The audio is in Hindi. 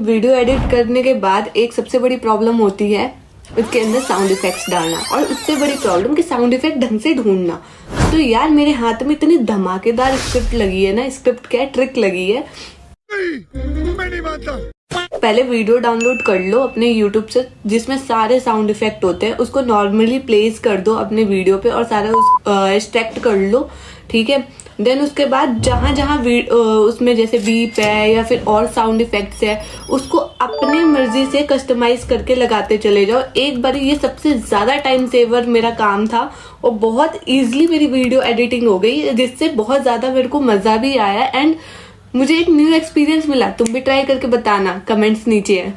वीडियो एडिट करने के बाद एक सबसे बड़ी प्रॉब्लम होती है उसके अंदर साउंड इफेक्ट्स डालना, और उससे बड़ी प्रॉब्लम कि साउंड इफेक्ट ढंग से ढूंढना। तो यार मेरे हाथ में इतनी धमाकेदार स्क्रिप्ट लगी है ना, स्क्रिप्ट क्या ट्रिक लगी है। मैं नहीं मानता। पहले वीडियो डाउनलोड कर लो अपने YouTube से जिसमें सारे साउंड इफेक्ट होते हैं, उसको नॉर्मली प्लेस कर दो अपने वीडियो पे और सारा एक्सट्रैक्ट कर लो, ठीक है। देन उसके बाद जहाँ जहाँ उसमें जैसे बीप है या फिर और साउंड इफेक्ट्स है, उसको अपनी मर्जी से कस्टमाइज करके लगाते चले जाओ एक बार। ये सबसे ज़्यादा टाइम सेवर मेरा काम था और बहुत ईजिली मेरी वीडियो एडिटिंग हो गई, जिससे बहुत ज़्यादा मेरे को मज़ा भी आया एंड मुझे एक न्यू एक्सपीरियंस मिला। तुम भी ट्राई करके बताना, कमेंट्स नीचे है।